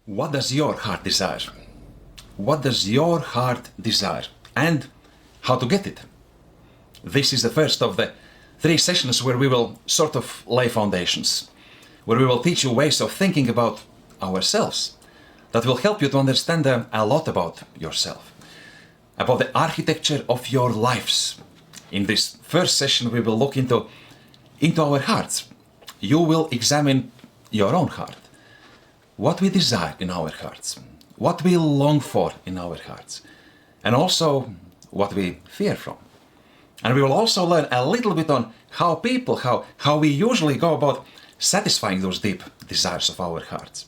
What does your heart desire? What does your heart desire? And how to get it? This is the first of the 3 sessions where we will sort of lay foundations, where we will teach you ways of thinking about ourselves that will help you to understand a lot about yourself, about the architecture of your lives. In this first session we will look into our hearts. You will examine your own heart, what we desire in our hearts, what we long for in our hearts, and also what we fear from. And we will also learn a little bit on how we usually go about satisfying those deep desires of our hearts.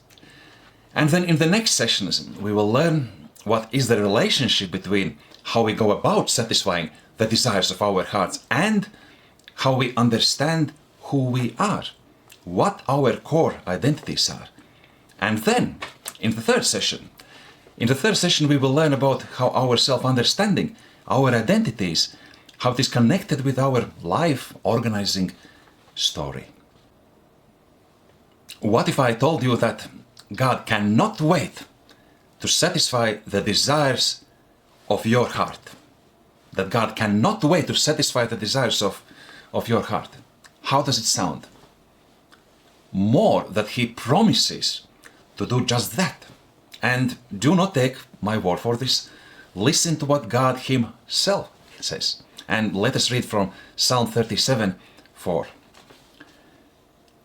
And then in the next sessions we will learn what is the relationship between how we go about satisfying the desires of our hearts and how we understand who we are, what our core identities are. And then in the third session we will learn about how our self-understanding, our identities, how it is connected with our life organizing story. What if I told you that God cannot wait to satisfy the desires of your heart? That God cannot wait to satisfy the desires of your heart. How does it sound? More, that He promises to do just that. And do not take my word for this. Listen to what God Himself says. And let us read from Psalm 37:4.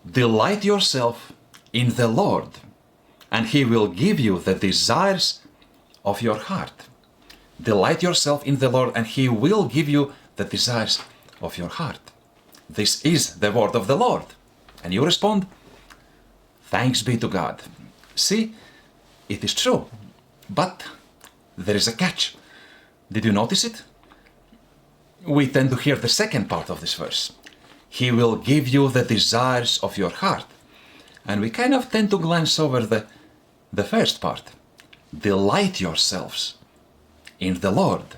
Delight yourself in the Lord, and He will give you the desires of your heart. Delight yourself in the Lord, and He will give you the desires of your heart. This is the word of the Lord. And you respond, thanks be to God. See, it is true, but there is a catch. Did you notice it? We tend to hear the second part of this verse. He will give you the desires of your heart. And we kind of tend to glance over the first part. Delight yourselves in the Lord.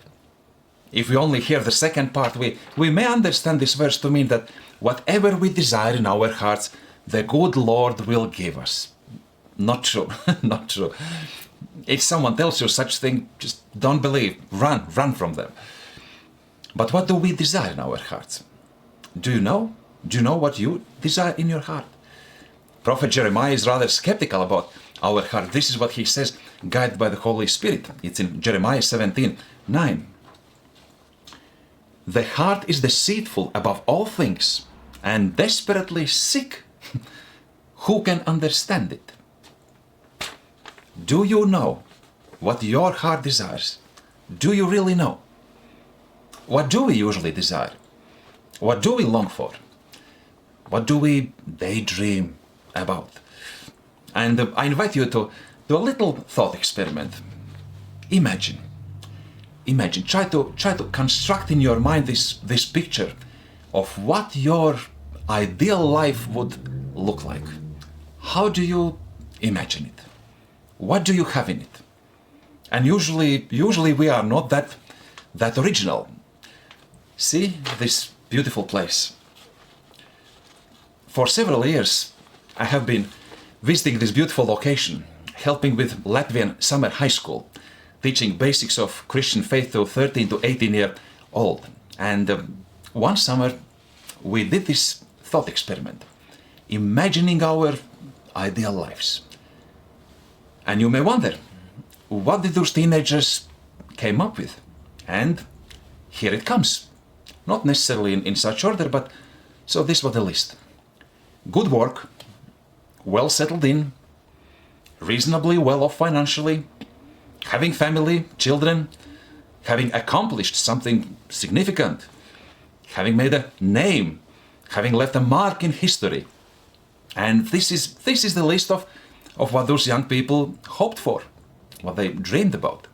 If we only hear the second part, we may understand this verse to mean that whatever we desire in our hearts, the good Lord will give us. Not true, not true. If someone tells you such thing, just don't believe, run from them. But what do we desire in our hearts? Do you know? Do you know what you desire in your heart? Prophet Jeremiah is rather skeptical about our heart. This is what he says, guided by the Holy Spirit. It's in Jeremiah 17:9. The heart is deceitful above all things and desperately sick. Who can understand it? Do you know what your heart desires? Do you really know? What do we usually desire? What do we long for? What do we daydream about? And I invite you to do a little thought experiment. Imagine, try to construct in your mind this picture of what your ideal life would look like. How do you imagine it? What do you have in it? And usually we are not that original. See this beautiful place. For several years I have been visiting this beautiful location, helping with Latvian summer high school, teaching basics of Christian faith to 13 to 18 year old. And one summer we did this thought experiment, imagining our ideal lives. And you may wonder, what did those teenagers came up with? And here it comes. Not necessarily in such order, but so this was the list. Good work, well settled in, reasonably well off financially, having family, children, having accomplished something significant, having made a name, having left a mark in history. And this is the list of what those young people hoped for, what they dreamed about.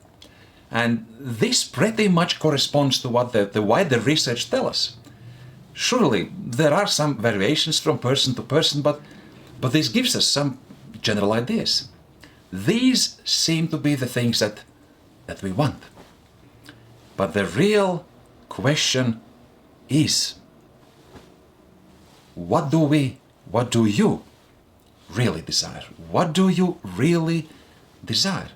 And this pretty much corresponds to what the wider research tells us. Surely there are some variations from person to person, but this gives us some general ideas. These seem to be the things that we want. But the real question is, what do you really desire? What do you really desire.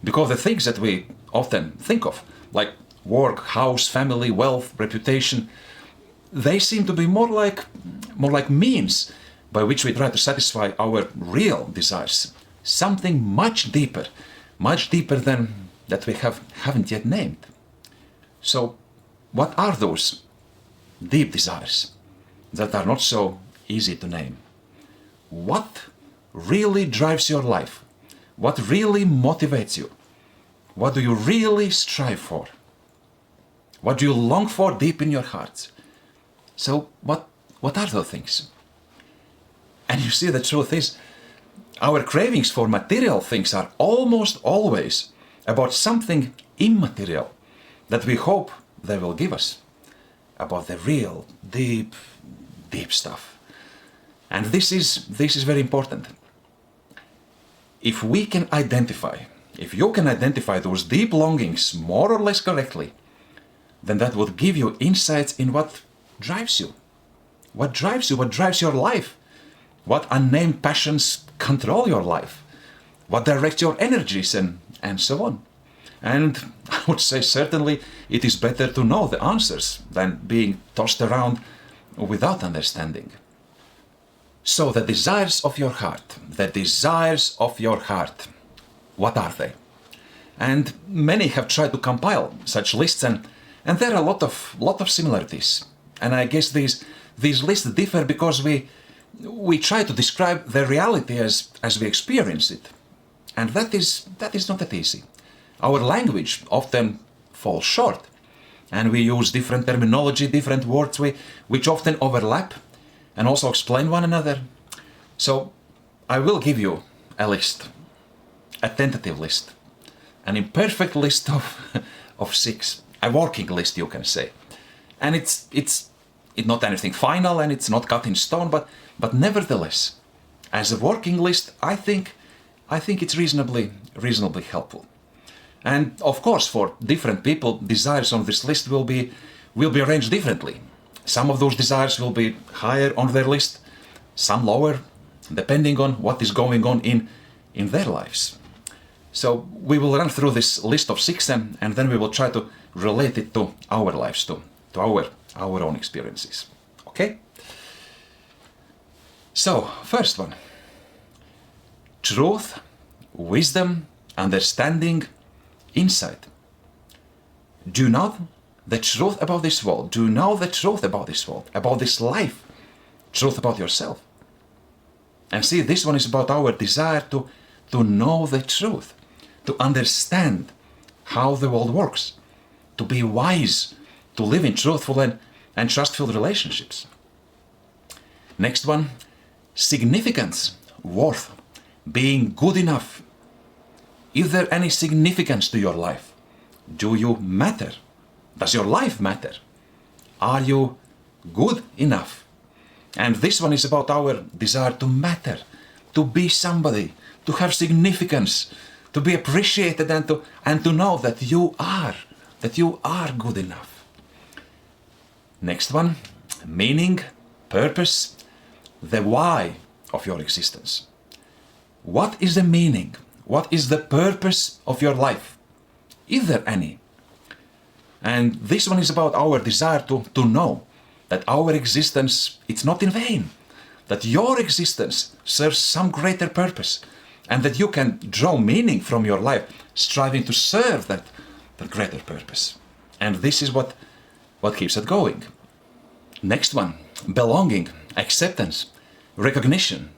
Because the things that we often think of, like work, house, family, wealth, reputation, they seem to be more like means by which we try to satisfy our real desires. Something much deeper than that we haven't yet named. So, what are those deep desires that are not so easy to name? What really drives your life? What really motivates you? What do you really strive for? What do you long for deep in your heart? So what are those things? And you see, the truth is, our cravings for material things are almost always about something immaterial that we hope they will give us, about the real, deep stuff. And this is very important. If we can identify, if you can identify those deep longings more or less correctly, then that would give you insights in what drives you. What drives you, what drives your life? What unnamed passions control your life? What directs your energies and so on? And I would say certainly it is better to know the answers than being tossed around without understanding. So the desires of your heart, what are they? And many have tried to compile such lists, and there are a lot of similarities. And I guess these lists differ because we try to describe the reality as we experience it. And that is not that easy. Our language often falls short, and we use different terminology, different words which often overlap and also explain one another. So I will give you a list, a tentative list, an imperfect list of 6, a working list, you can say. And it's not anything final, and it's not cut in stone, but nevertheless, as a working list, I think it's reasonably helpful. And of course, for different people, desires on this list will be arranged differently. Some of those desires will be higher on their list, some lower, depending on what is going on in their lives. So we will run through this list of 6, and then we will try to relate it to our lives, to our own experiences. Okay? So, first one. Truth, wisdom, understanding, insight. Do you know the truth about this world? Do you know the truth about this world, about this life? Truth about yourself. And see, this one is about our desire to know the truth, to understand how the world works, to be wise, to live in truthful and trustful relationships. Next one, significance, worth, being good enough. Is there any significance to your life? Do you matter? Does your life matter? Are you good enough? And this one is about our desire to matter, to be somebody, to have significance, to be appreciated, and to know that you are good enough. Next one, meaning, purpose, the why of your existence. What is the meaning? What is the purpose of your life? Is there any? And this one is about our desire to know that our existence, it's not in vain, that your existence serves some greater purpose, and that you can draw meaning from your life, striving to serve that greater purpose. And this is what keeps it going. Next one, belonging, acceptance, recognition.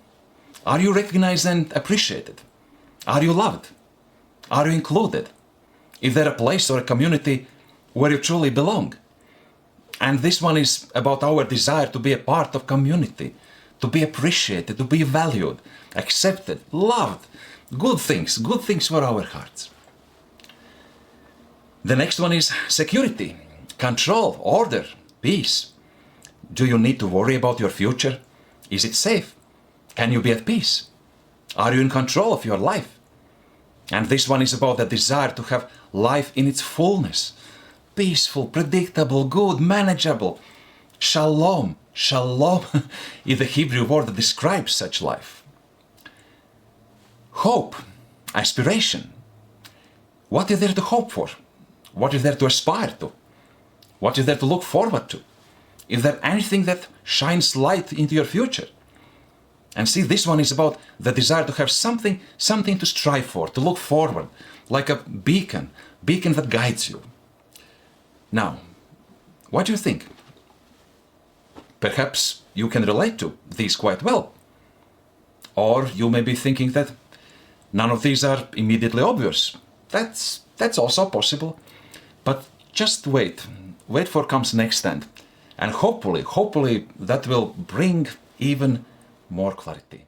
Are you recognized and appreciated? Are you loved? Are you included? Is there a place or a community where you truly belong? And this one is about our desire to be a part of community, to be appreciated, to be valued, accepted, loved. Good things for our hearts. The next one is security, control, order, peace. Do you need to worry about your future? Is it safe? Can you be at peace? Are you in control of your life? And this one is about the desire to have life in its fullness. Peaceful, predictable, good, manageable. Shalom. Shalom is the Hebrew word that describes such life. Hope. aspiration. What is there to hope for? What is there to aspire to? What is there to look forward to? Is there anything that shines light into your future? And see, this one is about the desire to have something to strive for, to look forward, like a beacon that guides you. Now, what do you think? Perhaps you can relate to these quite well. Or you may be thinking that none of these are immediately obvious. That's also possible. But just wait for comes next and hopefully that will bring even more clarity.